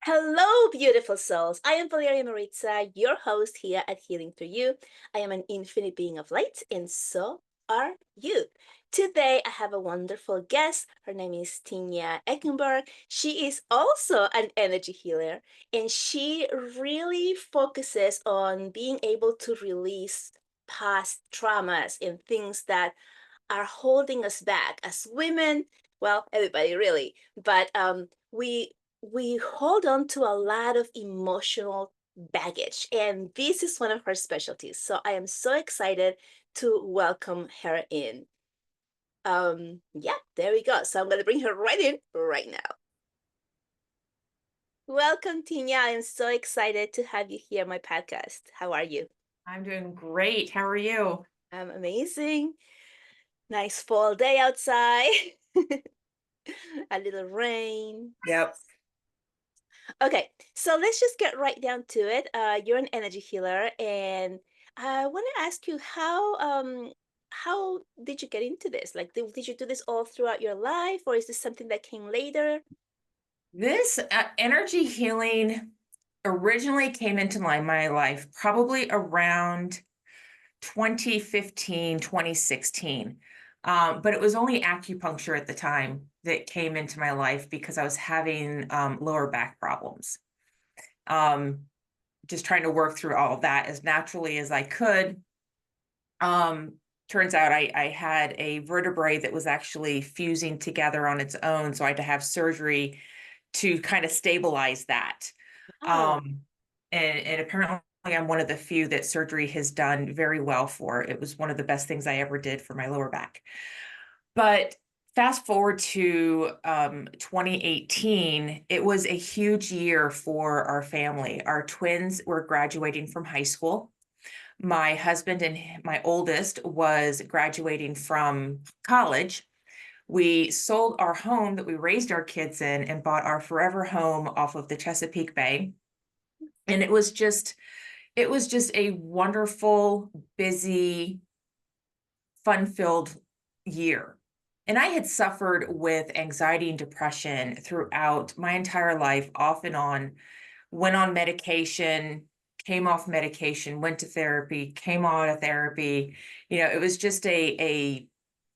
Hello, beautiful souls. I am Valeria Maritza, your host here at Healing Through You. I am an infinite being of light, and so are you. Today, I have a wonderful guest. Her name is Tenya Eickenberg. She is also an energy healer, and she really focuses on being able to release past traumas and things that are holding us back as women. Well, everybody really, but we hold on to a lot of emotional baggage, and this is one of her specialties. So I am so excited to welcome her in. Yeah, there we go. So I'm gonna bring her right in right now. Welcome, Tina. I am so excited to have you here on my podcast. How are you? I'm doing great. How are you? I'm amazing. Nice fall day outside. A little rain. Yep. Okay, so let's just get right down to it. You're an energy healer, and I want to ask you how did you get into this? Like, did you do this all throughout your life, or is this something that came later? This energy healing originally came into my life probably around 2015, 2016. But it was only acupuncture at the time that came into my life because I was having lower back problems. Um, just trying to work through all of that as naturally as I could. Um, Turns out I had a vertebrae that was actually fusing together on its own, so I had to have surgery to kind of stabilize that. Oh, Um, and apparently I'm one of the few that surgery has done very well for. It was one of the best things I ever did for my lower back. But fast forward to 2018, it was a huge year for our family. Our twins were graduating from high school. My husband and my oldest was graduating from college. We sold our home that we raised our kids in and bought our forever home off of the Chesapeake Bay. And it was just a wonderful, busy, fun-filled year. And I had suffered with anxiety and depression throughout my entire life, off and on, went on medication, came off medication, went to therapy, came out of therapy. It was just a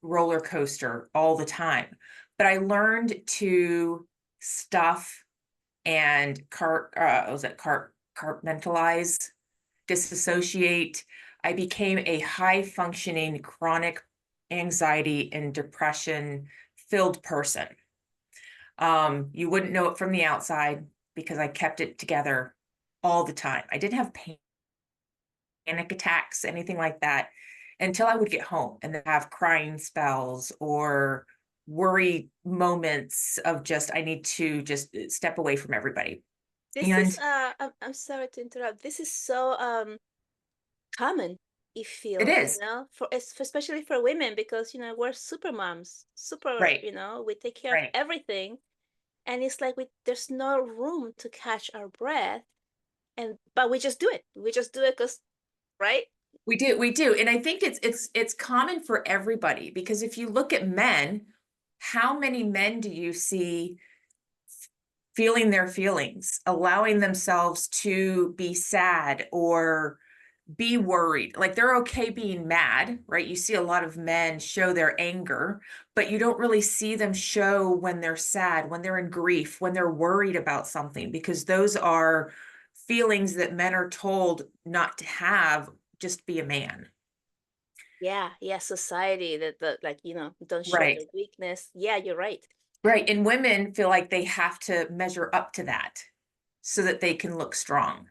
roller coaster all the time. But I learned to stuff and compartmentalize, disassociate. I became a high functioning chronic anxiety and depression filled person. You wouldn't know it from the outside because I kept it together all the time. I didn't have panic attacks, anything like that, until I would get home and then have crying spells or worry moments of just, I need to just step away from everybody. this is And I'm sorry to interrupt. This is so common. It it feels, is, especially for women because we're super moms, super, right, we take care of right. everything. And it's like there's no room to catch our breath, and but we just do it. We just do it because, right? We do. And I think it's common for everybody because if you look at men, how many men do you see feeling their feelings, allowing themselves to be sad or be worried? Like they're okay being mad, right? You see a lot of men show their anger, but you don't really see them show when they're sad, when they're in grief, when they're worried about something, because those are feelings that men are told not to have. Just be a man. Yeah, yeah. Society that like don't show Right. their weakness. Yeah, you're right. Right. And women feel like they have to measure up to that so that they can look strong.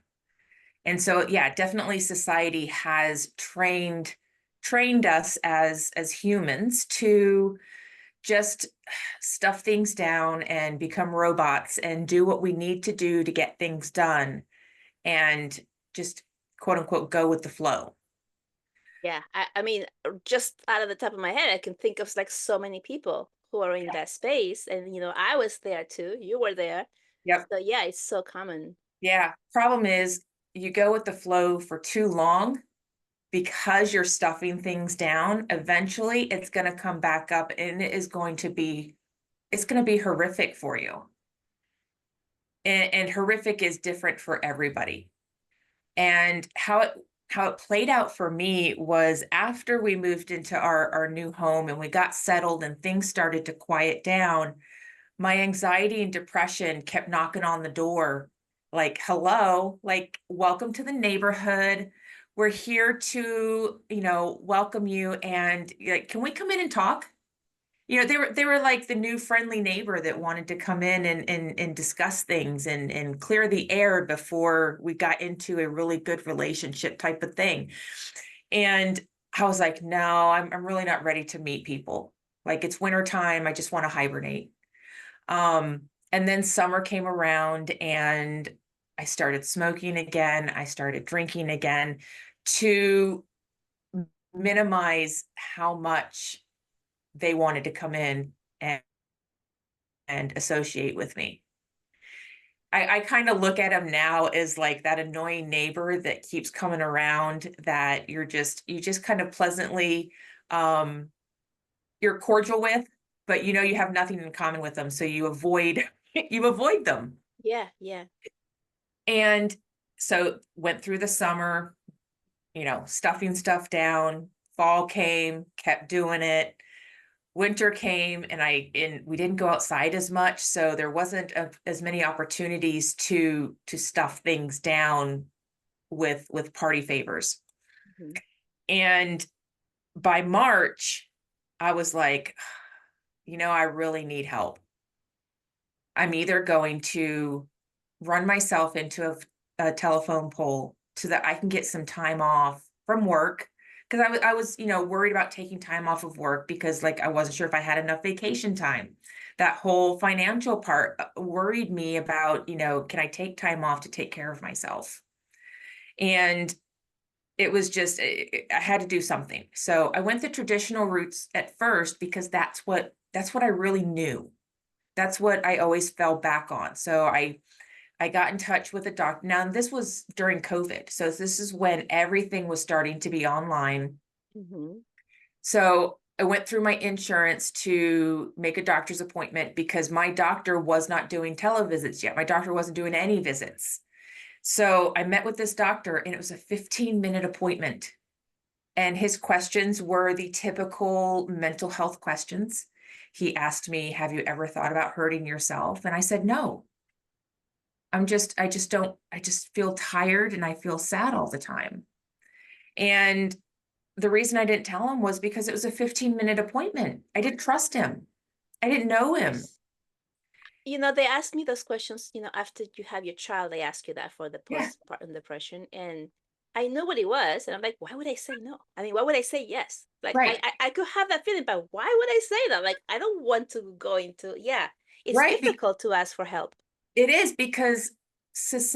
And so, yeah, definitely society has trained us as humans to just stuff things down and become robots and do what we need to do to get things done and just quote unquote go with the flow. Yeah, I mean, just out of the top of my head, I can think of like so many people who are in Yeah. that space, and I was there too. You were there, Yep. so yeah, it's so common. Yeah. Problem is, you go with the flow for too long because you're stuffing things down. Eventually, it's going to come back up, and it's going to be horrific for you. and horrific is different for everybody. And how it played out for me was after we moved into our new home and we got settled and things started to quiet down, my anxiety and depression kept knocking on the door like, hello, like, welcome to the neighborhood. We're here to, welcome you. And like, can we come in and talk? They were like the new friendly neighbor that wanted to come in and discuss things and clear the air before we got into a really good relationship type of thing. And I was like, no, I'm really not ready to meet people. Like, it's winter time. I just want to hibernate. And then summer came around and I started smoking again. I started drinking again to minimize how much they wanted to come in and associate with me. I kind of look at them now as like that annoying neighbor that keeps coming around that you just kind of pleasantly um you're cordial with, but you have nothing in common with them. So you avoid you avoid them. Yeah, yeah. And so went through the summer, stuffing stuff down. Fall came, kept doing it. Winter came and we didn't go outside as much, so there wasn't as many opportunities to stuff things down with party favors. Mhm. And by March, I was like, I really need help. I'm either going to run myself into a telephone pole so that I can get some time off from work. Because I was, worried about taking time off of work because, like, I wasn't sure if I had enough vacation time. That whole financial part worried me about, can I take time off to take care of myself? And it was just, I had to do something. So I went the traditional routes at first because that's what I really knew. That's what I always fell back on. So I got in touch with a doctor. Now, this was during COVID. So this is when everything was starting to be online. Mhm. So I went through my insurance to make a doctor's appointment because my doctor was not doing televisits yet. My doctor wasn't doing any visits. So I met with this doctor and it was a 15-minute appointment. And his questions were the typical mental health questions. He asked me, have you ever thought about hurting yourself? And I said, no. I just feel tired and I feel sad all the time. And the reason I didn't tell him was because it was a 15-minute appointment. I didn't trust him. I didn't know him. Yes. They ask me those questions, after you have your child, they ask you that for the Yeah, postpartum depression. And I knew what it was. And I'm like, why would I say no? I mean, why would I say yes? Like, I, right, I, I could have that feeling, but why would I say that? Like, I don't want to go into, yeah, it's right. difficult to ask for help. It is because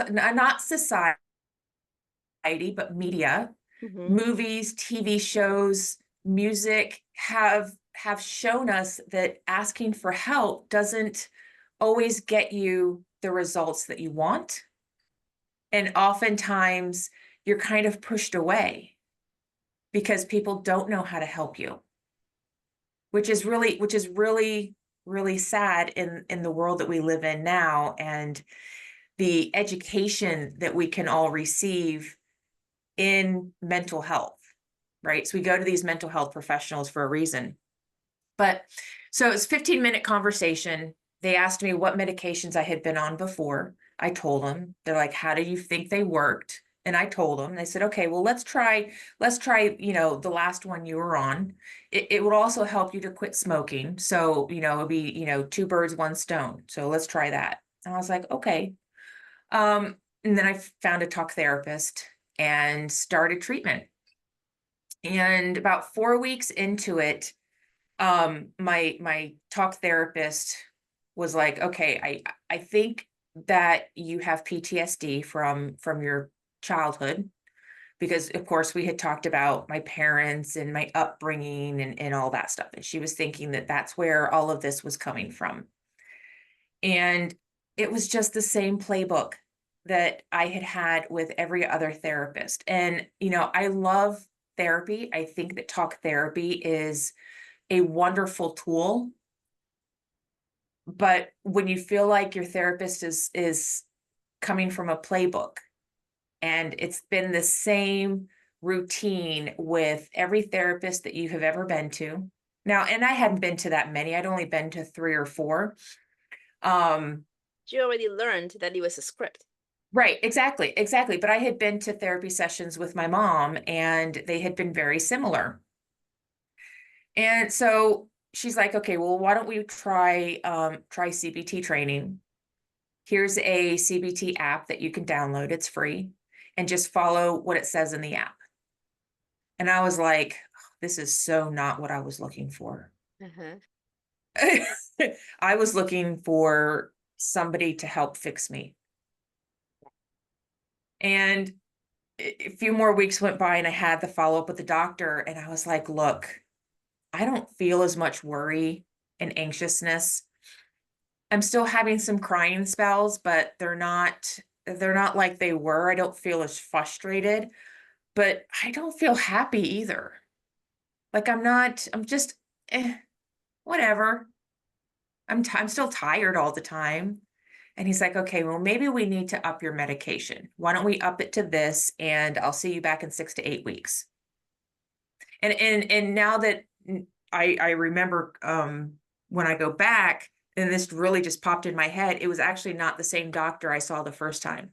not society, but media, Mm-hmm. movies, TV shows, music have shown us that asking for help doesn't always get you the results that you want. And oftentimes you're kind of pushed away because people don't know how to help you, which is really, really sad in the world that we live in now and the education that we can all receive in mental health, right? So we go to these mental health professionals for a reason. But so it's 15-minute conversation. They asked me what medications I had been on before. I told them. They're like, how do you think they worked? And I told them. They said, okay, well, let's try, the last one you were on. It would also help you to quit smoking. So, it'd be, two birds, one stone. So let's try that. And I was like, okay. And then I found a talk therapist and started treatment. And about 4 weeks into it, my talk therapist was like, okay, I think that you have PTSD from your childhood because of course we had talked about my parents and my upbringing and all that stuff, and she was thinking that that's where all of this was coming from. And it was just the same playbook that I had had with every other therapist. And I love therapy. I think that talk therapy is a wonderful tool, but when you feel like your therapist is coming from a playbook. And it's been the same routine with every therapist that you have ever been to. Now, and I hadn't been to that many, I'd only been to 3 or 4. Um, You already learned that it was a script. right, exactly, exactly. But I had been to therapy sessions with my mom, and they had been very similar. And so she's like, okay, well, why don't we try CBT training? Here's a CBT app that you can download, it's free, and just follow what it says in the app. And I was like, "Oh, this is so not what I was looking for." Uh-huh. I was looking for somebody to help fix me. And a few more weeks went by, and I had the follow up with the doctor, and I was like, look, I don't feel as much worry and anxiousness. I'm still having some crying spells, but they're not like they were. I don't feel as frustrated, but I don't feel happy either. Like I'm just whatever. I'm still tired all the time. And he's like, okay, well, maybe we need to up your medication. Why don't we up it to this? And I'll see you back in 6 to 8 weeks. And now that I remember when I go back, and this really just popped in my head, it was actually not the same doctor I saw the first time.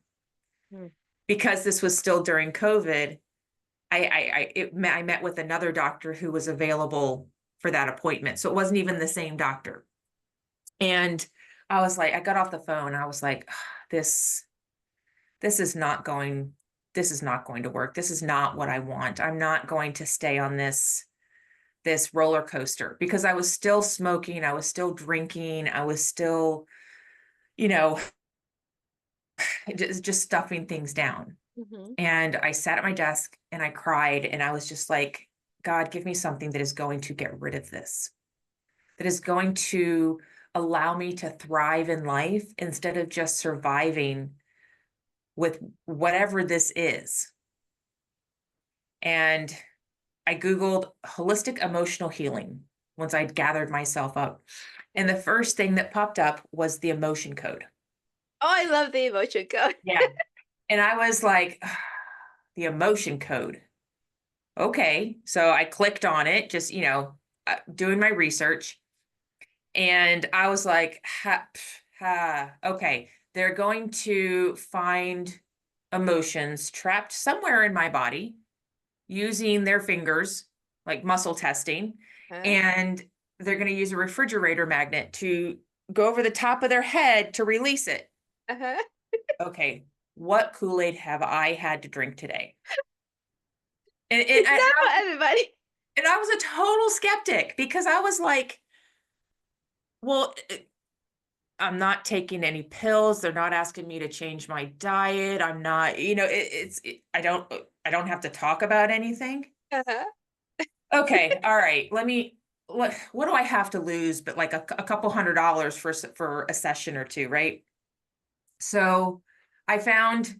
Hmm. Because this was still during COVID. I met with another doctor who was available for that appointment. So it wasn't even the same doctor. And I was like, I got off the phone. I was like, this, this is not going, this is not going to work. This is not what I want. I'm not going to stay on this roller coaster, because I was still smoking. I was still drinking. I was still, you know, just stuffing things down. Mm-hmm. And I sat at my desk and I cried, and I was just like, God, give me something that is going to get rid of this, that is going to allow me to thrive in life instead of just surviving with whatever this is. And I Googled holistic emotional healing once I'd gathered myself up. And the first thing that popped up was the emotion code. Oh, I love the emotion code. Yeah. And I was like, the emotion code. Okay. So I clicked on it, just, doing my research. And I was like, okay, they're going to find emotions trapped somewhere in my body using their fingers, like muscle testing. Huh? And they're going to use a refrigerator magnet to go over the top of their head to release it. Uh-huh. Okay, what Kool-Aid have I had to drink today? And, and, It's and, not I, for everybody. and I was a total skeptic, because I was like, well, I'm not taking any pills. They're not asking me to change my diet. I'm not, I don't have to talk about anything. Uh-huh. Okay, all right. What do I have to lose but like a couple $100 for a session or two, right? So I found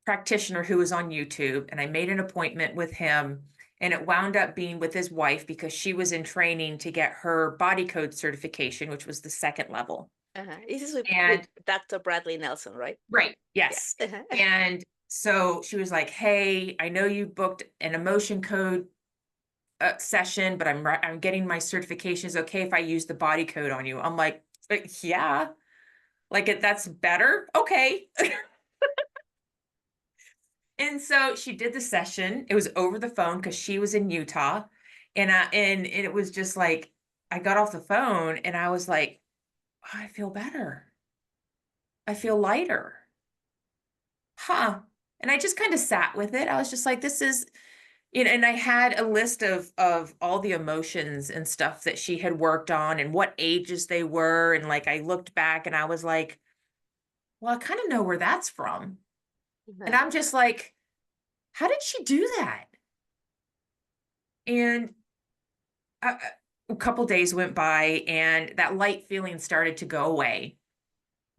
practitioner who was on YouTube, and I made an appointment with him, and it wound up being with his wife because she was in training to get her body code certification, which was the second level. Uh-huh. This is with And Dr. Bradley Nelson, right? right, yes. Yeah. Uh-huh. And so she was like, "Hey, I know you booked an emotion code session, but I'm getting my certification. Is it okay if I use the body code on you?" I'm like, yeah, like that's better. Okay. And so she did the session. It was over the phone because she was in Utah. And it was just like, I got off the phone and I was like, oh, I feel better. I feel lighter. Huh. And I just kind of sat with it. I was just like, this is, and I had a list of all the emotions and stuff that she had worked on and what ages they were. And like I looked back and I was like, well, I kind of know where that's from. And Uh-huh. I'm just like, how did she do that? And a couple days went by, and that light feeling started to go away.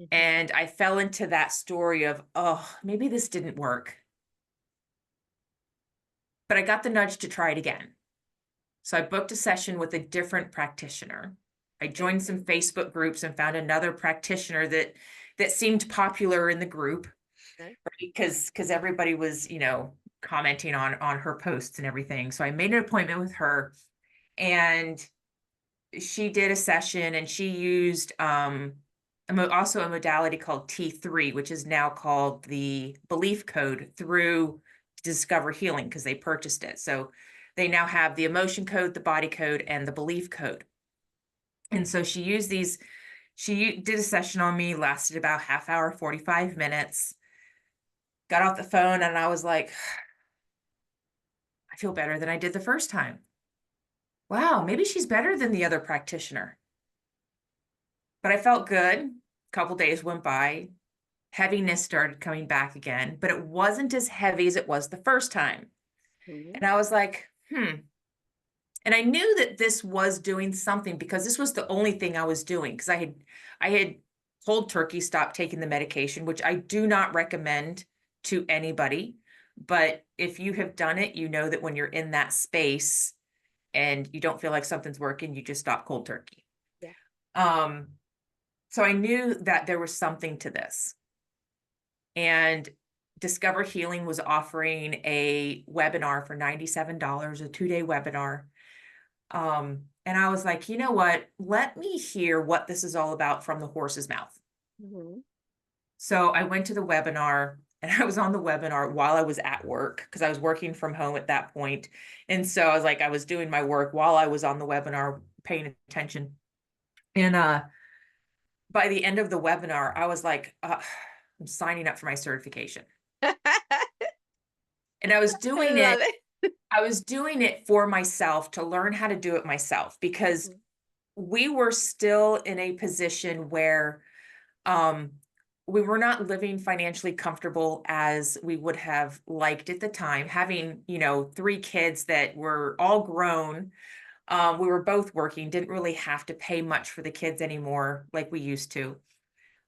Mhm. And I fell into that story of, oh, maybe this didn't work. But I got the nudge to try it again. So I booked a session with a different practitioner. I Okay. joined some Facebook groups and found another practitioner that seemed popular in the group. Okay. because everybody was, commenting on her posts and everything. So I made an appointment with her, and she did a session, and she used also a modality called T3, which is now called the belief code through Discover Healing, because they purchased it. So they now have the emotion code, the body code, and the belief code. And so she did a session on me, lasted about half hour, 45 minutes. Got off the phone and I was like, I feel better than I did the first time. Wow, maybe she's better than the other practitioner. But I felt good. A couple days went by. Heaviness started coming back again, but it wasn't as heavy as it was the first time. Mhm. And I was like, And I knew that this was doing something, because this was the only thing I was doing. Because I had cold turkey stopped taking the medication, which I do not recommend to anybody. But if you have done it, you know that when you're in that space and you don't feel like something's working, you just stop cold turkey. Yeah. Um, so I knew that there was something to this. And Discover Healing was offering a webinar for $97, a 2-day webinar. And I was like, you know what? Let me hear what this is all about from the horse's mouth. Mhm. So I went to the webinar, and I was on the webinar while I was at work, because I was working from home at that point. And so I was like, I was doing my work while I was on the webinar, paying attention. And by the end of the webinar, I was like, I'm signing up for my certification. And I love it. I was doing it for myself, to learn how to do it myself, because Mhm. we were still in a position where um, we were not living financially comfortable as we would have liked at the time. Having, 3 kids that were all grown, we were both working, didn't really have to pay much for the kids anymore like we used to.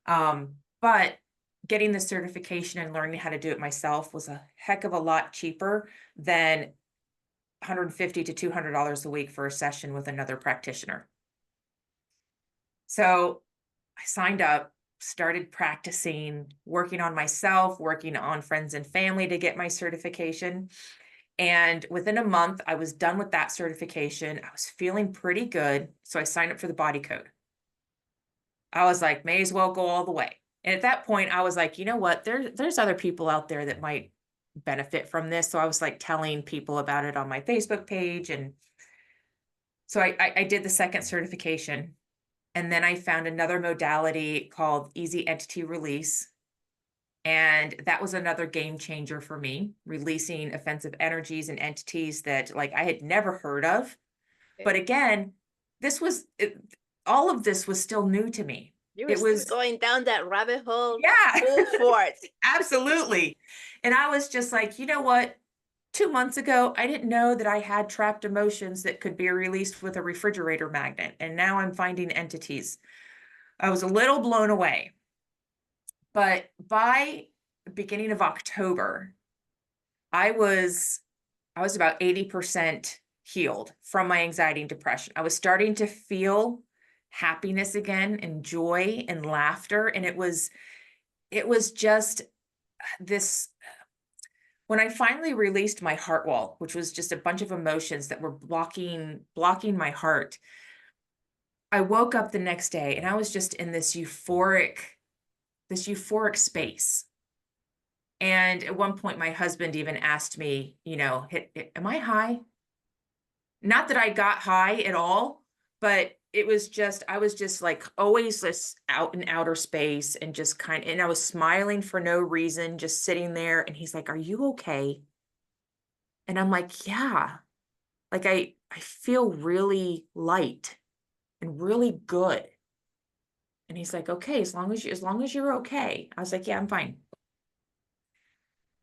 But getting the certification and learning how to do it myself was a heck of a lot cheaper than $150 to $200 a week for a session with another practitioner. So I signed up, started practicing, working on myself, working on friends and family to get my certification. And within a month, I was done with that certification. I was feeling pretty good. So I signed up for the body code. I was like, may as well go all the way. And at that point, I was like, you know what? There's other people out there that might benefit from this. So I was like telling people about it on my Facebook page. And so I did the second certification. And then I found another modality called easy entity release. And that was another game changer for me, releasing offensive energies and entities that, like, I had never heard of. But Okay. again, all of this was still new to me. You were It still was, going down that rabbit hole yeah, full force. absolutely. And I was just like, you know what? 2 months ago, I didn't know that I had trapped emotions that could be released with a refrigerator magnet. And now I'm finding entities. I was a little blown away. But by beginning of October, I was I was about 80% healed from my anxiety and depression. I was starting to feel happiness again, and joy and laughter, and it was just this. When I finally released my heart wall, which was just a bunch of emotions that were blocking my heart, I woke up the next day and I was just in this euphoric space. And at one point, my husband even asked me, am I high? Not that I got high at all, but I was just like always this out in outer space, and and I was smiling for no reason, just sitting there. And he's like, "Are you okay?" And I'm like, "Yeah." Like I feel really light and really good. And he's like, "Okay, as long as you're okay." I was like, "Yeah, I'm fine."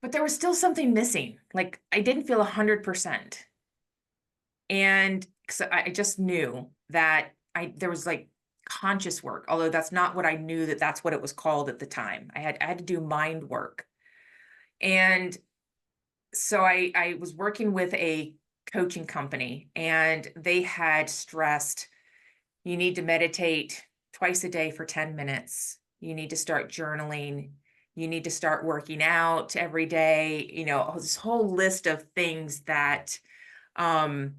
But there was still something missing. Like I didn't feel 100%. And so I just knew that there was like conscious work, although that's not what I knew that's what it was called at the time. I had to do mind work. And so I was working with a coaching company, and they had stressed, you need to meditate twice a day for 10 minutes. You need to start journaling. You need to start working out every day, this whole list of things that um,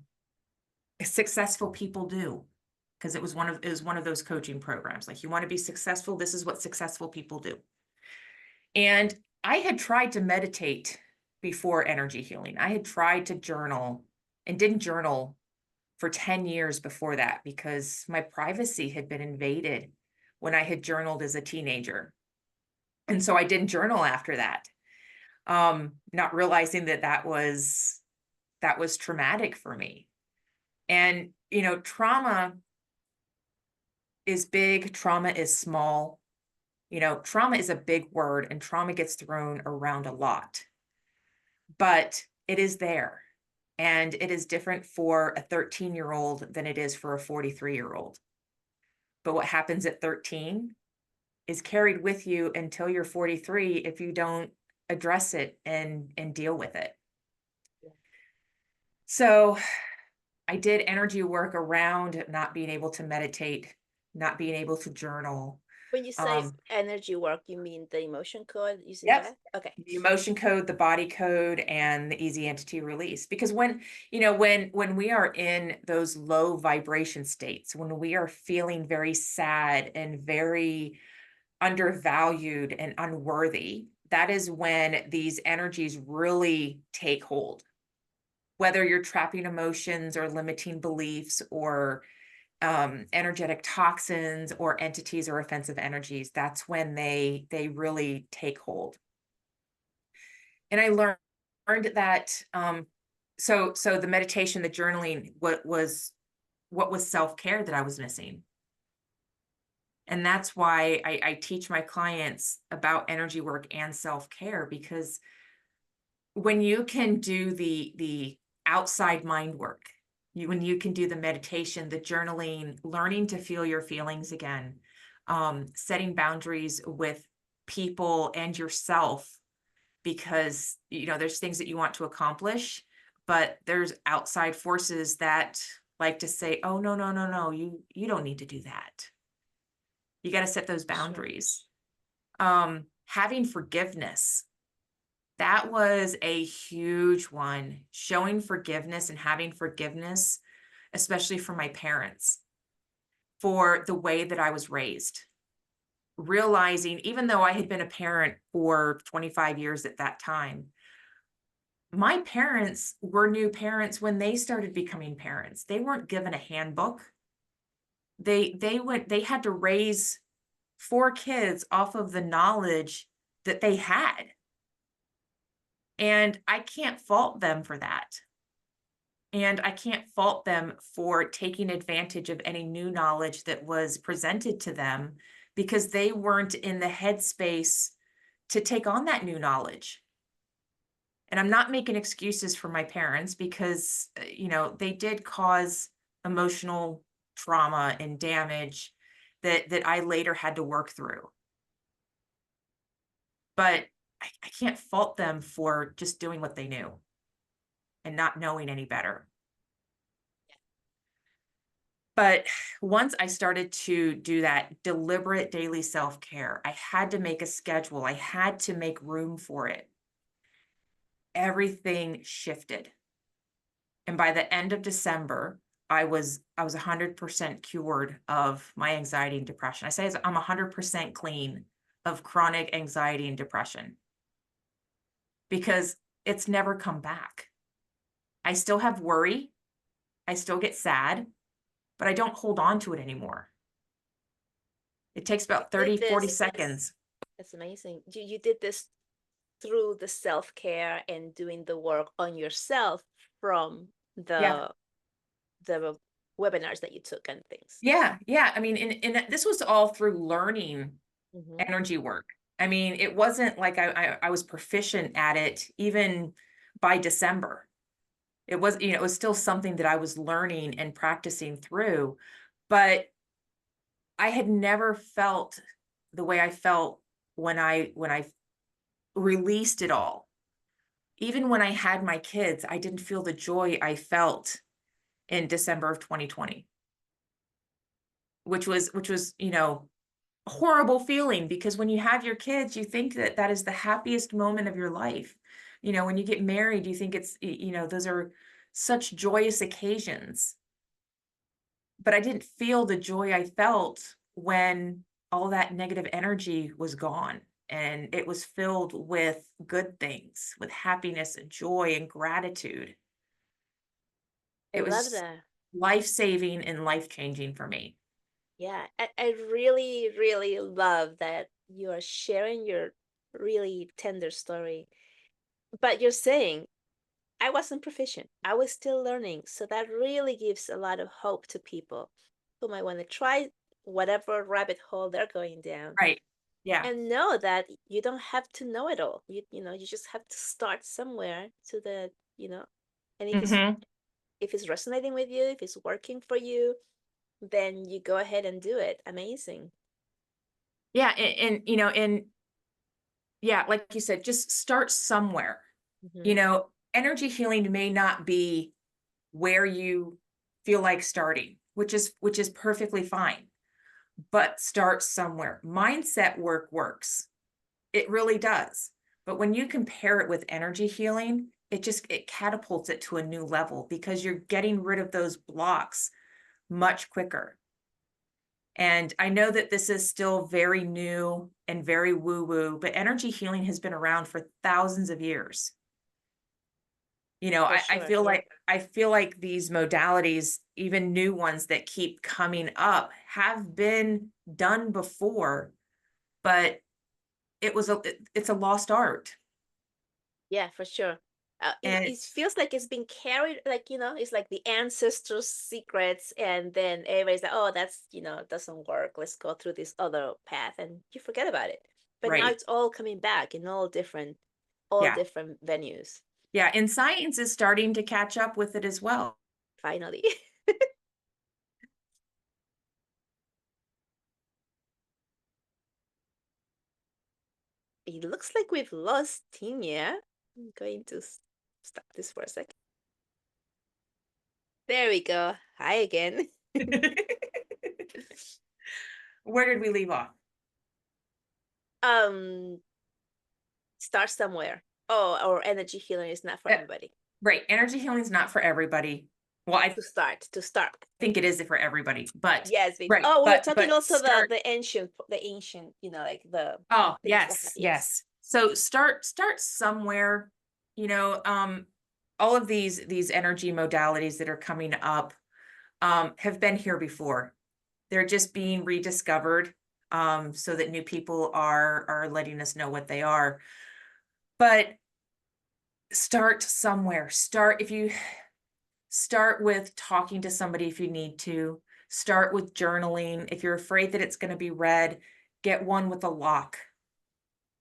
successful people do. Because it was one of those coaching programs. Like, you want to be successful, this is what successful people do. And I had tried to meditate before energy healing. I had tried to journal and didn't journal for 10 years before that because my privacy had been invaded when I had journaled as a teenager. And so I didn't journal after that, not realizing that that was traumatic for me. And, trauma is big, trauma is small. Trauma is a big word and trauma gets thrown around a lot, but it is there. And it is different for a 13-year-old than it is for a 43-year-old. But what happens at 13 is carried with you until you're 43 if you don't address it and deal with it. So I did energy work around not being able to meditate, not being able to journal. When you say Um, energy work, you mean the emotion code using Yep. that? Okay. The emotion code, the body code, and the easy entity release. Because when we are in those low vibration states, when we are feeling very sad and very undervalued and unworthy, that is when these energies really take hold. Whether you're trapping emotions or limiting beliefs or energetic toxins or entities or offensive energies, that's when they really take hold. And I learned that so the meditation, the journaling, what was self-care that I was missing. And that's why I teach my clients about energy work and self-care, because when you can do the outside mind work, when you can do the meditation, the journaling, learning to feel your feelings again, setting boundaries with people and yourself, because there's things that you want to accomplish, but there's outside forces that like to say, oh, no, no, no, no, you don't need to do that. You got to set those Sure. boundaries. Having forgiveness, that was a huge one. Showing forgiveness and having forgiveness, especially for my parents, for the way that I was raised. Realizing, even though I had been a parent for 25 years at that time, my parents were new parents when they started becoming parents. They weren't given a handbook. They had to raise 4 kids off of the knowledge that they had. And I can't fault them for that. And I can't fault them for taking advantage of any new knowledge that was presented to them, because they weren't in the headspace to take on that new knowledge. And I'm not making excuses for my parents, because, they did cause emotional trauma and damage that I later had to work through. But I can't fault them for just doing what they knew and not knowing any better. But once I started to do that deliberate daily self-care, I had to make a schedule. I had to make room for it. Everything shifted. And by the end of December, I was 100% cured of my anxiety and depression. I say I'm 100% clean of chronic anxiety and depression, because it's never come back. I still have worry. I still get sad, but I don't hold on to it anymore. It takes about Did 30, 40 this, seconds. that's amazing. You did this through the self-care and doing the work on yourself from Yeah. the webinars that you took and things. Yeah. Yeah. I mean, and this was all through learning Mm-hmm. energy work. I mean, it wasn't like I was proficient at it even by December. It was, it was still something that I was learning and practicing through, but I had never felt the way I felt when I released it all. Even when I had my kids, I didn't feel the joy I felt in December of 2020, which was, horrible feeling because when you have your kids, you think that that is the happiest moment of your life. When you get married, you think those are such joyous occasions. But I didn't feel the joy I felt when all that negative energy was gone and it was filled with good things, with happiness and joy and gratitude. I It love was that. life-saving and life-changing for me. Yeah, I really, really love that you are sharing your really tender story. But you're saying, I wasn't proficient. I was still learning. So that really gives a lot of hope to people who might want to try whatever rabbit hole they're going down Right. Yeah. and know that you don't have to know it all. You just have to start somewhere to and Mhm. if it's resonating with you, if it's working for you, then you go ahead and do it. Amazing. Yeah, and yeah, like you said, just start somewhere. Hmm. Energy healing may not be where you feel like starting, which is perfectly fine, but start somewhere. Mindset work works. It really does. But when you compare it with energy healing, it catapults it to a new level because you're getting rid of those blocks much quicker. And I know that this is still very new and very woo woo, but energy healing has been around for thousands of years. For I sure. feel Yeah. like these modalities, even new ones that keep coming up, have been done before, but it's a lost art. Yeah, for sure. It And feels like it's been carried, like, it's like the ancestors' secrets, and then everybody's like, oh, that's, doesn't work. Let's go through this other path, and you forget about it. But now right. it's all coming back in all Yeah. different venues, Yeah. And science is starting to catch up with it as well. finally. It looks like we've lost Tinia. I'm going to stop this for a second. There we go. Hi again. Where did we leave off? um, Start somewhere. Oh, or energy healing is not for Uh, everybody. right. Energy healing is not for everybody. Well, I To start. think it is for everybody, but Yes, we. right. Oh, we were talking But also start. the ancient, like the Oh, things that have. yes, Yes. yes. So start somewhere, you know, all of these energy modalities that are coming up have been here before. They're just being rediscovered so that new people are letting us know what they are. But start somewhere. Start with talking to somebody if you need to. Start with journaling. If you're afraid that it's going to be read, get one with a lock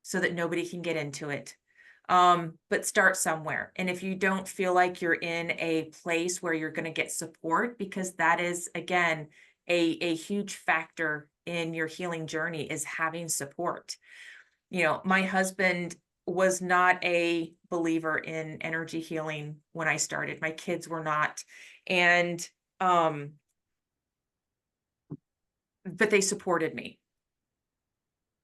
so that nobody can get into it. But start somewhere. And if you don't feel like you're in a place where you're going to get support, because that is, again, a huge factor in your healing journey is having support. My husband was not a believer in energy healing when I started. My kids were not. And, but they supported me.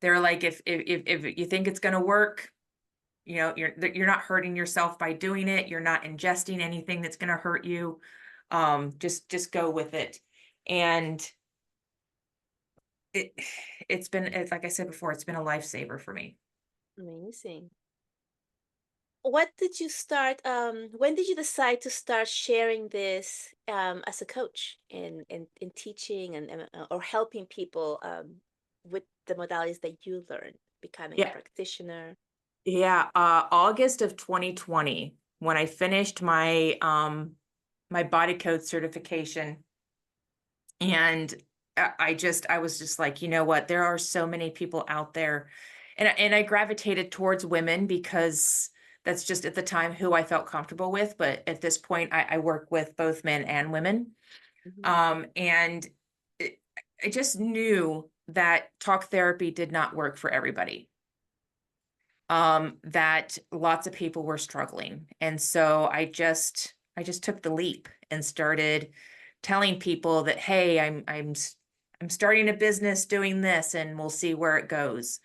They're like, if you think it's going to work, you're not hurting yourself by doing it. You're not ingesting anything that's going to hurt you. Just go with it. And it it's like I said before, it's been a lifesaver for me. Amazing. What did you start? When did you decide to start sharing this as a coach in teaching or helping people with the modalities that you learned, becoming a Yeah. practitioner? Yeah, August of 2020, when I finished my body code certification, and I was just like, you know what, there are so many people out there, and I gravitated towards women because that's just at the time who I felt comfortable with. But at this point, I work with both men and women, Hmm. and it, I just knew that talk therapy did not work for everybody, that lots of people were struggling. And so I just took the leap and started telling people that, hey, I'm starting a business doing this and we'll see where it goes.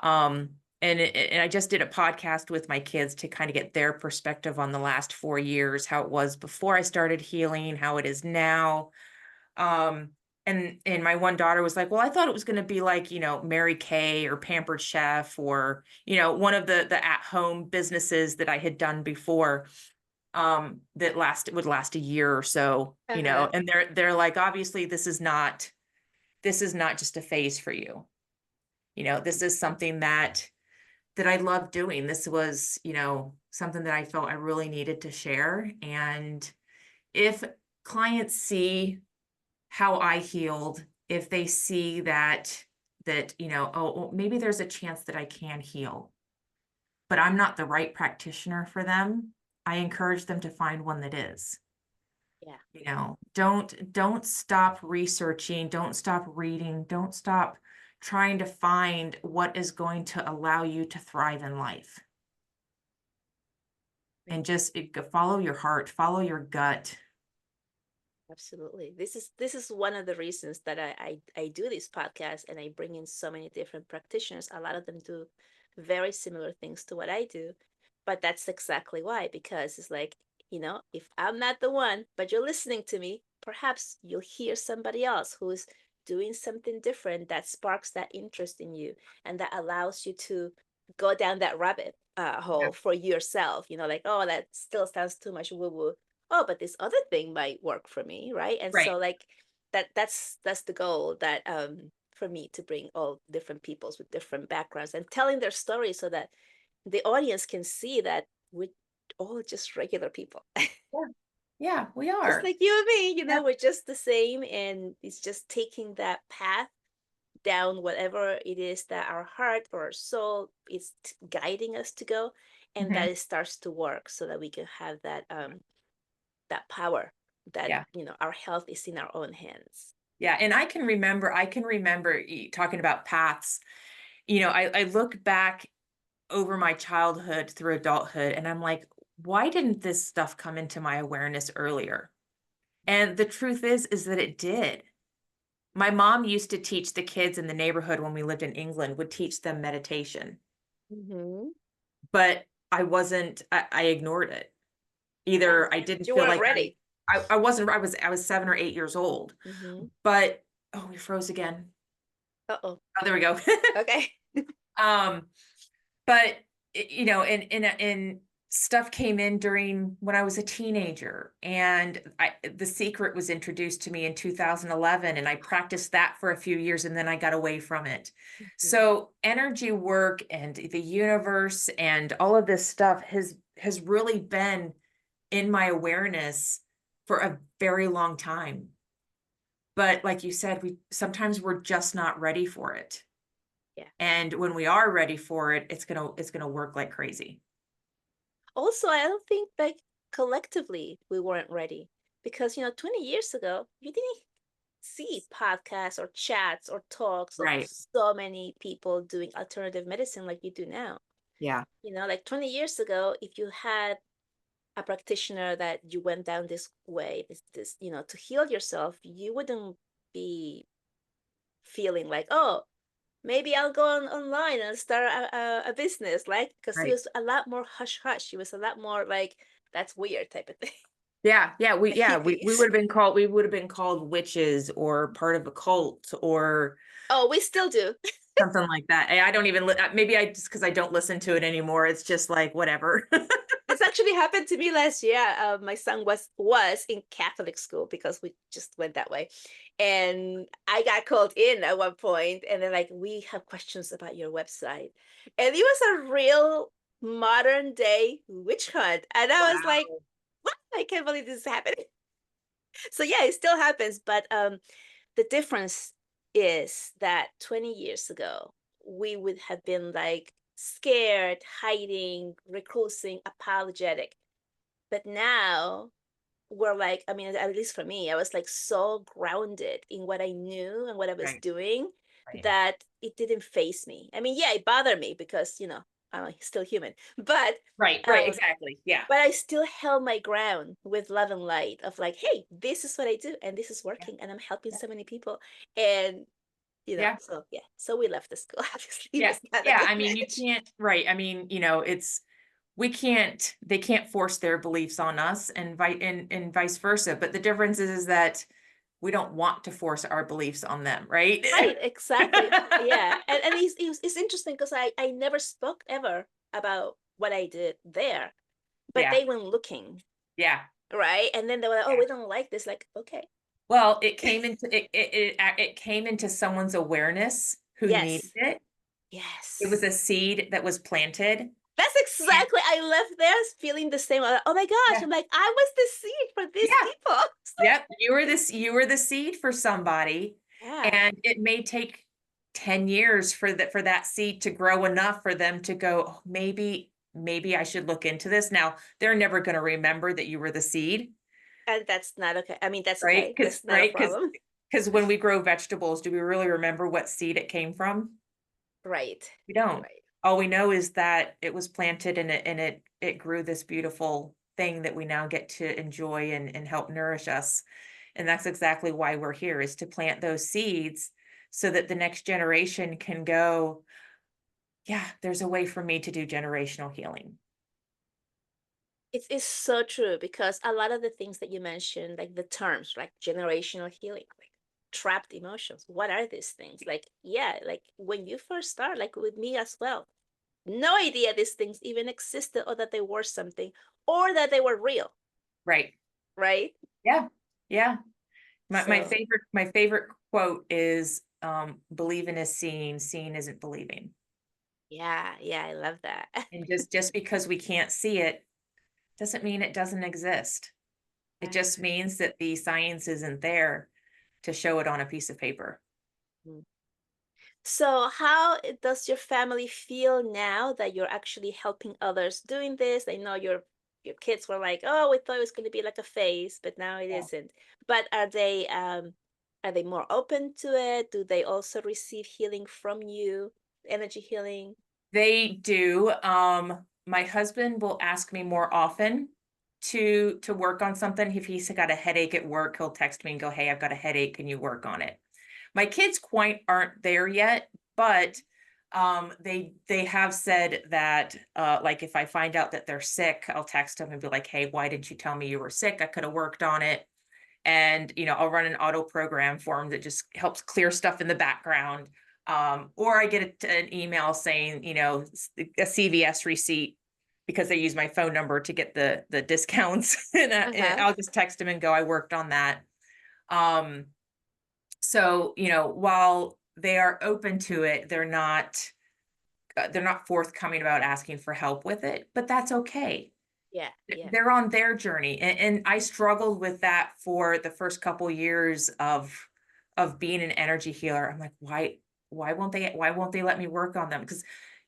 Um, and I just did a podcast with my kids to kind of get their perspective on the last 4 years, how it was before I started healing, how it is now. Um, and my one daughter was like, "Well, I thought it was going to be like, Mary Kay or Pampered Chef or, one of the at-home businesses that I had done before, that would last a year or so, Uh-huh. and they're like, obviously this is not just a phase for you. This is something that I love doing. This was, something that I felt I really needed to share. And if clients see how I healed, if they see that, oh, well, maybe there's a chance that I can heal, but I'm not the right practitioner for them, I encourage them to find one that is. Yeah. Don't stop researching, don't stop reading, don't stop trying to find what is going to allow you to thrive in life. Right. And just follow your heart, follow your gut. Absolutely. This is one of the reasons that I do this podcast and I bring in so many different practitioners. A lot of them do very similar things to what I do. But that's exactly why, because it's like, if I'm not the one, but you're listening to me, perhaps you'll hear somebody else who's doing something different that sparks that interest in you and that allows you to go down that rabbit Yeah. hole for yourself. Like, oh, that still sounds too much woo woo. Oh, but this other thing might work for me, right? And Right. so like that's the goal, that for me, to bring all different peoples with different backgrounds and telling their stories so that the audience can see that we're all just regular people. Yeah. Yeah, we Just are. like you and me, Yep. we're just the same, and it's just taking that path down whatever it is that our heart or our soul is guiding us to go, and Mhm. that it starts to work so that we can have that power, that Yeah. our health is in our own hands. Yeah. And I can remember talking about paths. I look back over my childhood through adulthood and I'm like, why didn't this stuff come into my awareness earlier? And the truth is that it did. My mom used to teach the kids in the neighborhood when we lived in England, would teach them meditation, Mm-hmm. but I ignored it. Yeah, Either I didn't you feel weren't like ready. I wasn't, I was 7 or 8 years old, Mm-hmm. but oh, we froze again. Uh-oh. Oh, there we go. Okay. um, but and stuff came in during when I was a teenager, and The Secret was introduced to me in 2011, and I practiced that for a few years, and then I got away from it. Mhm. So energy work and the universe and all of this stuff has really been in my awareness for a very long time. But like you said, we're just not ready for it. Yeah. And when we are ready for it, it's gonna work like crazy. Also, I don't think, like, collectively we weren't ready, because 20 years ago you didn't see podcasts or chats or talks of Right. so many people doing alternative medicine like you do now. Yeah. Like 20 years ago, if you had a practitioner that you went down this way, this to heal yourself, you wouldn't be feeling like, oh, maybe I'll go online and start a business, like, because it Right. was a lot more hush hush. It was a lot more like, that's weird type of thing. Yeah. The We hippies. would have been called witches or part of a cult or Oh, we still do. something like that. I don't even maybe I just because I don't listen to it anymore. It's just like whatever. This actually happened to me last year. My son was in Catholic school because we just went that way, and I got called in at one point, and they're like, "We have questions about your website," and it was a real modern day witch hunt, and I was like, Wow. "What? I can't believe this is happening." So yeah, it still happens, but the difference is that 20 years ago we would have been like scared, hiding, reclusing, apologetic. But now we're like, I mean, at least for me, I was like so grounded in what I knew and what I was Right. doing Right. that it didn't phase me. I mean, yeah, it bothered me because, he's still human, but Right, right, um, exactly. Yeah. but I still held my ground with love and light of like, hey, this is what I do, and this is Yeah. working, and I'm helping Yeah. so many people, and Yeah. so yeah, so we left the school. Obviously, it Yeah. was not a Yeah. good I mean, you match. can't, right. I mean, they can't force their beliefs on us and vice versa. But the difference is that we don't want to force our beliefs on them, right? Right, exactly. Yeah, and it's interesting because I never spoke ever about what I did there, but Yeah. they went looking, Yeah. right? And then they were like, "Oh, Yeah. we don't like this." Like, okay, Well, it came into someone's awareness who needed yes, it. It was yes. a seed that was planted. That's And exactly. I left there feeling the same. Oh my gosh! yeah. I'm like, I was the seed for these Yeah. people. It's like, Yep, you were the seed for somebody, yeah, and it may take 10 years for that seed to grow enough for them to go, "Oh, maybe I should look into this." Now, they're never gonna remember that you were the seed, and that's not okay. I mean, that's right? okay. That's not a problem. Because when we grow vegetables, do we really remember what seed it came from? Right, We don't. right. All we know is that it was planted and it grew this beautiful thing that we now get to enjoy and help nourish us. And that's exactly why we're here, is to plant those seeds so that the next generation can go, yeah, there's a way for me to do generational healing. It's so true because a lot of the things that you mentioned, like the terms, like generational healing, like trapped emotions, what are these things? Like, yeah, like when you first start, like with me as well, no idea these things even existed or that they were something or that they were real, Right. right? Yeah. Yeah. So, My favorite quote is believing is seeing, seeing isn't believing. yeah, yeah, I love that. And just because we can't see it doesn't mean it doesn't exist. It Yeah. just means that the science isn't there to show it on a piece of paper. Mm. So, how does your family feel now that you're actually helping others doing this? I know your kids were like, "Oh, we thought it was going to be like a phase, but now it Yeah. isn't." But are they more open to it? Do they also receive healing from you, energy healing? They do. My husband will ask me more often to work on something. If he's got a headache at work, he'll text me and go, "Hey, I've got a headache. Can you work on it?" My kids quite aren't there yet, but they have said that like if I find out that they're sick, I'll text them and be like, "Hey, why didn't you tell me you were sick? I could have worked on it." And I'll run an auto program for them that just helps clear stuff in the background. Or I get an email saying, a CVS receipt because they use my phone number to get the discounts, and Uh-huh. I'll just text them and go, "I worked on that." Um, so while they are open to it, they're not forthcoming about asking for help with it, but that's okay. Yeah, yeah, They're on their journey, and I struggled with that for the first couple years of being an energy healer. I'm like, why won't they let me work on them?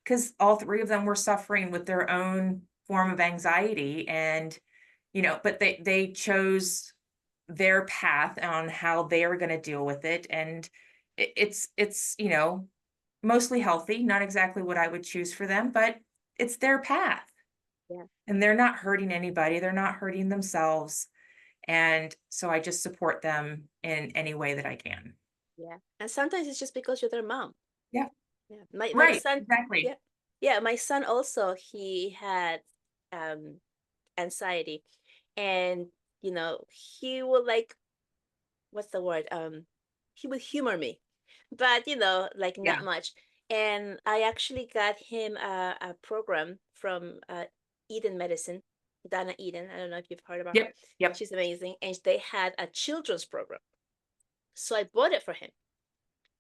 Because all three of them were suffering with their own form of anxiety, and but they chose their path on how they were going to deal with it, and it's mostly healthy, not exactly what I would choose for them, but it's their path. yeah, And they're not hurting anybody, they're not hurting themselves, and so I just support them in any way that I can. yeah. And sometimes it's just because you're their mom. Yeah, Yeah. My right, son, exactly. yeah. Yeah, my son also he had um anxiety and he would like what's the word he would humor me but like Yeah, not much, and I actually got him a program from Eden Medicine, Dana Eden. I don't know if you've heard about her. yep, yep, She's amazing, and they had a children's program, so I bought it for him,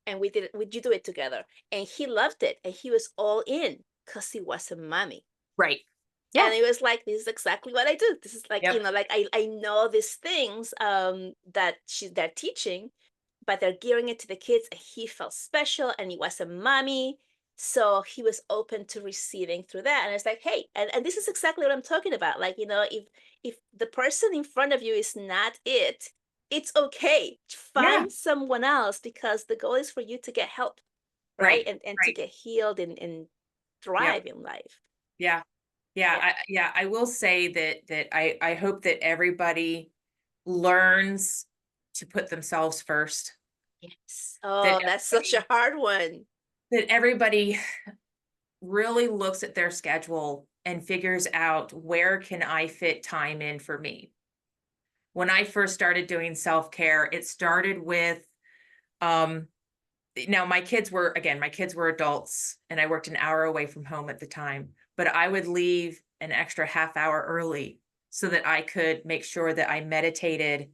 and we did do it together, and he loved it, and he was all in because he was a mommy. right. Yeah, And it was like, this is exactly what I do. This is like, yep, like I know these things that they're teaching, but they're gearing it to the kids. And he felt special and he was a mommy. So he was open to receiving through that. And it's like, hey, and this is exactly what I'm talking about. Like, if the person in front of you is not it, it's okay. yeah, Find someone else because the goal is for you to get help, right? right, And to right, get healed and Yep. thrive in life. Yeah. Yeah. Yeah. I will say that I hope that everybody learns to put themselves first. Yes. That Oh, that's such a everybody hard one. that everybody really looks at their schedule and figures out where can I fit time in for me. When I first started doing self-care, it started with um now my kids were adults and I worked an hour away from home at the time, but I would leave an extra half hour early so that I could make sure that I meditated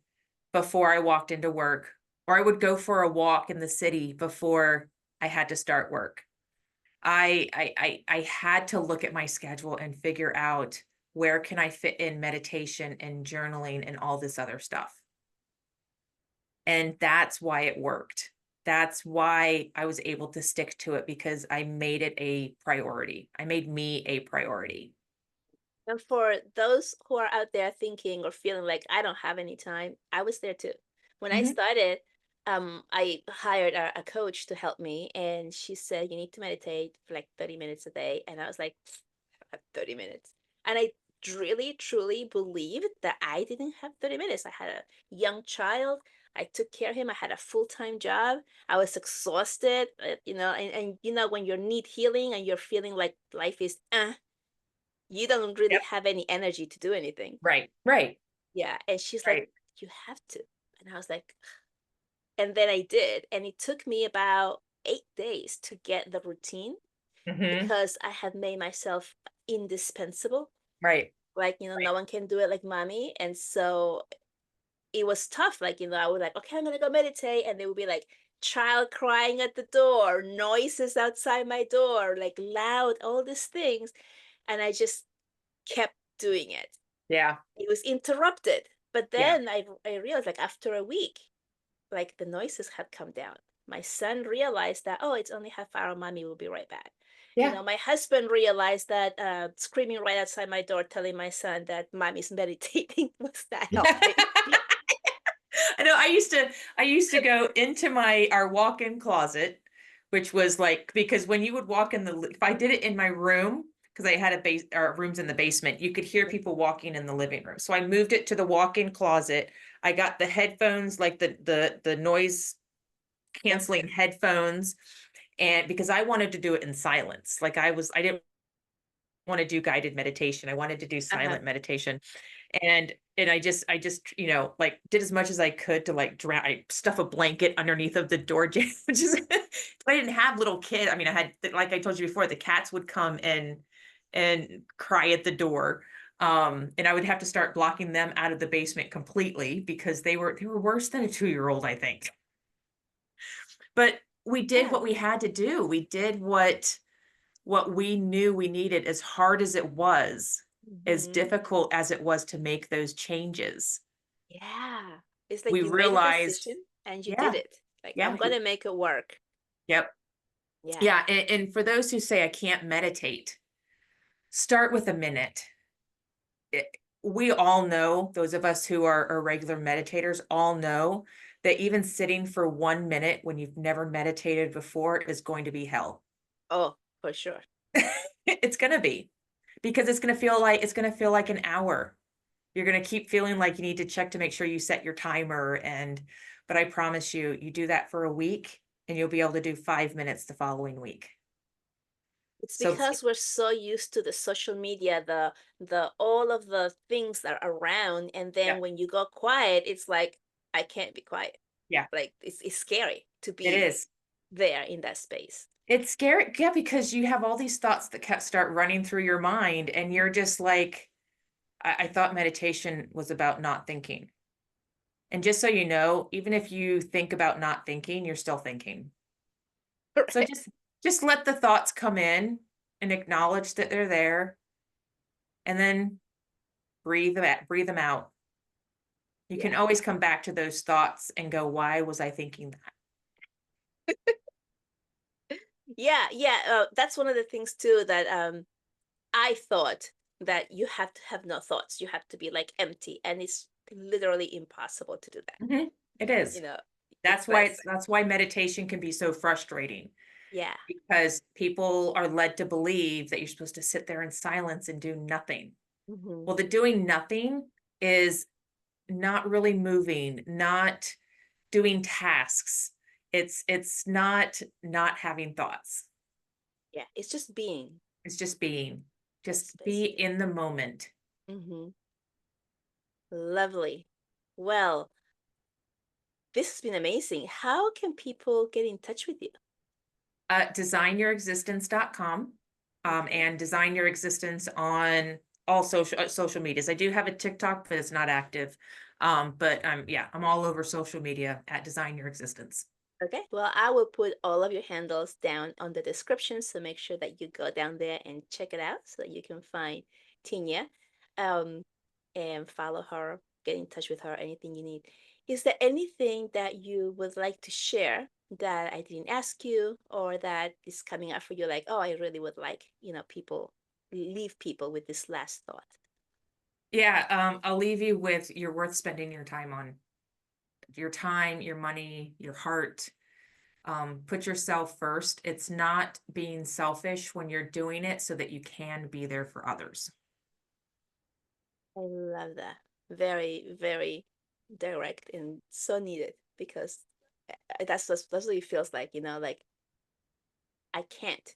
before I walked into work, or I would go for a walk in the city before I had to start work. I had to look at my schedule and figure out where can I fit in meditation and journaling and all this other stuff. And that's why it worked. That's why I was able to stick to it because I made it a priority. I made me a priority. And for those who are out there thinking or feeling like I don't have any time, I was there too. When I Mhm. started, I hired a coach to help me, and she said you need to meditate for like 30 minutes a day. And I was like, I have 30 minutes. And I really, truly believed that I didn't have 30 minutes. I had a young child. I took care of him. I had a full-time job. I was exhausted, and when you need healing and you're feeling like life is you don't really Yep. have any energy to do anything. Right. Right. Yeah. And she's like, Right. you have to. And I was like, and then I did. And it took me about 8 days to get the routine Mhm. because I had made myself indispensable. Right. Like, Right. no one can do it like mommy. And so it was tough. Like, I would like, okay, I'm going to go meditate. And there would be like, child crying at the door, noises outside my door, like loud, all these things. And I just kept doing it. Yeah. It was interrupted. But Yeah. then I realized, like, after a week, like, the noises had come down. My son realized that, oh, it's only half hour, mommy will be right back. Yeah. My husband realized that screaming right outside my door, telling my son that mommy's meditating was not helping. I know I used to go into our walk-in closet, which was like because when you would walk in if I did it in my room, because I had a base or rooms in the basement, you could hear people walking in the living room. So I moved it to the walk-in closet. I got the headphones, like the noise Yep. canceling headphones, and because I wanted to do it in silence. I didn't want to do guided meditation. I wanted to do Uh-huh. silent meditation. And I just, like, did as much as I could to, like, drown I stuff a blanket underneath of the door jamb, which is I didn't have little kid I mean, I had like I told you before, the cats would come and cry at the door, and I would have to start blocking them out of the basement completely because they were worse than a two-year-old, I think. But we did Yeah. what we had to do. We did what we knew we needed as hard as it was, as Hmm. difficult as it was to make those changes. Yeah. It's like We you made a realized decision and you did yeah, it. Like, I'm yeah, going to make it work. yep. Yeah. Yeah, and for those who say, "I can't meditate," start with a minute. We all know, those of us who are regular meditators all know that even sitting for 1 minute when you've never meditated before is going to be hell. Oh, for sure. It's gonna be, because it's gonna feel like an hour. You're gonna keep feeling like you need to check to make sure you set your timer but I promise you, you do that for a week and you'll be able to do 5 minutes the following week. It's So because we're so used to the social media, the all of the things that are around, and yeah, then when you go quiet, it's like I can't be quiet. yeah, Like it's scary to it be is. there in that space. It's scary, yeah, because you have all these thoughts that start running through your mind, and you're just like, I thought meditation was about not thinking. And just so you know, even if you think about not thinking, you're still thinking. So Right. just let the thoughts come in and acknowledge that they're there, and then breathe them out. You can Yeah. always come back to those thoughts and go, "Why was I thinking that?" Yeah, yeah. That's one of the things too that I thought that you have to have no thoughts. You have to be like empty, and it's literally impossible to do that. Mhm. It You is. know, it's That's why like it's that's why meditation can be so frustrating Yeah. because people are led to believe that you're supposed to sit there in silence and do nothing. Hmm. Well, the doing nothing is not really moving, not doing tasks. It's not having thoughts. Yeah. It's just being. It's just being. It's Just be best being. in the moment. Hmm. Lovely. Well, this has been amazing. How can people get in touch with you? Designyourexistence.com, Okay. and design your existence on all social medias. I do have a TikTok, but it's not active. But yeah, I'm all over social media at Design Your Existence. Okay. Well, I will put all of your handles down on the description, so make sure that you go down there and check it out so that you can find Tenya, um, and follow her, get in touch with her, anything you need. Is there anything that you would like to share that I didn't ask you or that is coming up for you? Like, oh, I really would like, people, leave people with this last thought. Yeah, I'll leave you with you're worth spending your time on. Your time, your money, your heart. Put yourself first. It's not being selfish when you're doing it so that you can be there for others. I love that. Very, very direct and so needed because that's what it feels like, like I can't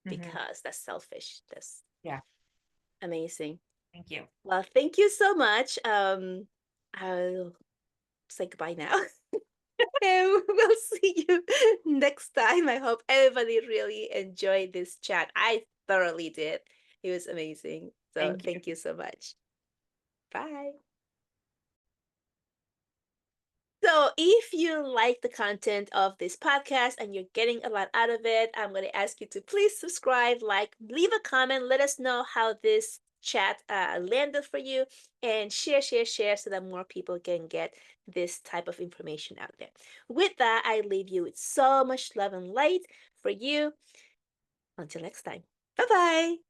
Hmm. because that's selfish. That's Yeah, amazing. thank you. Well, thank you so much. I'll say goodbye now. And we'll see you next time. I hope everybody really enjoyed this chat. I thoroughly did. It was amazing. So Thank you. thank you so much. Bye. So, if you like the content of this podcast and you're getting a lot out of it, I'm going to ask you to please subscribe, leave a comment, let us know how this chat landed for you, and share so that more people can get this type of information out there. With that, I leave you with so much love and light for you. Until next time. Bye bye.